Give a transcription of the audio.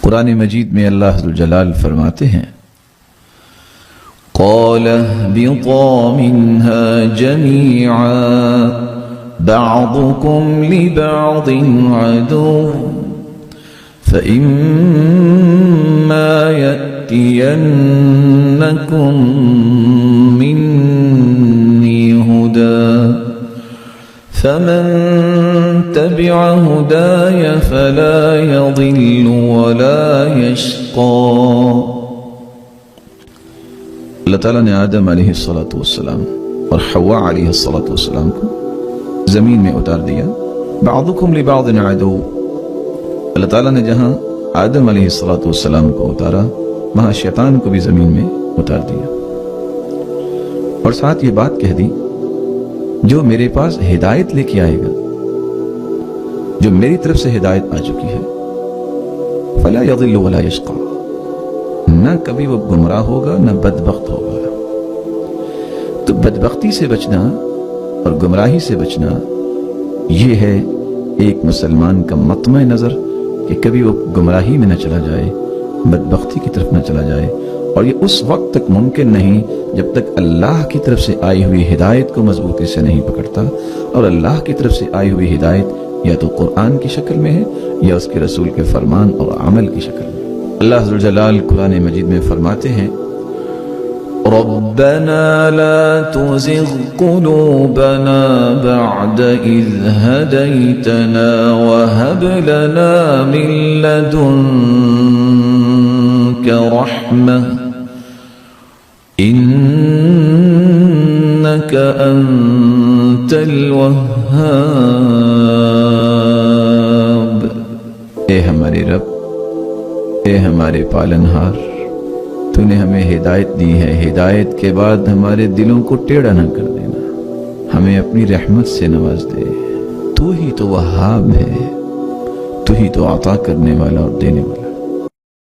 قرآن مجید میں اللہ ذو الجلال فرماتے ہیں قَالَ اهْبِطَا مِنْهَا جَمِيعًا بَعْضُكُمْ لِبَعْضٍ عَدُوٌّ فَإِمَّا يَأْتِيَنَّكُمْ مِنِّي هُدًى فَمَن تَبِعَ هُدَايَ فَلَا يَضِلُّ وَلَا يَشْقَى۔ اللہ تعالیٰ نے آدم علیہ السلام اور حوا علیہ السلام کو زمین میں اتار دیا۔ بعضکم لبعض عدو، اللہ تعالیٰ نے جہاں آدم علیہ السلام کو اتارا وہاں شیطان کو بھی زمین میں اتار دیا، اور ساتھ یہ بات کہہ دی جو میرے پاس ہدایت لے کے آئے گا، جو میری طرف سے ہدایت آ چکی ہے، فلا یضل ولا یشقی، نہ کبھی وہ گمراہ ہوگا نہ بدبخت ہوگا۔ تو بدبختی سے بچنا اور گمراہی سے بچنا یہ ہے ایک مسلمان کا مطمع نظر کہ کبھی وہ گمراہی میں نہ چلا جائے، بدبختی کی طرف نہ چلا جائے، اور یہ اس وقت تک ممکن نہیں جب تک اللہ کی طرف سے آئی ہوئی ہدایت کو مضبوطی سے نہیں پکڑتا، اور اللہ کی طرف سے آئی ہوئی ہدایت یا تو قرآن کی شکل میں ہے یا اس کے رسول کے فرمان اور عمل کی شکل میں۔ اللہ ذو الجلال قرآن مجید میں فرماتے ہیں رَبَّنَا لَا تُزِغْ قُلُوبَنَا بَعْدَ إِذْ هَدَيْتَنَا وَهَبْ لَنَا مِن لَّدُنكَ رَحْمَةً إِنَّكَ أَنتَ الْوَهَّابُ۔ اے ہمارے رب، اے ہمارے پالنہار، تو نے ہمیں ہدایت دی ہے، ہدایت کے بعد ہمارے دلوں کو ٹیڑھا نہ کر دینا، ہمیں اپنی رحمت سے نواز دے۔ تو ہی تو وہاب ہے، تو ہی تو عطا کرنے والا اور دینے والا۔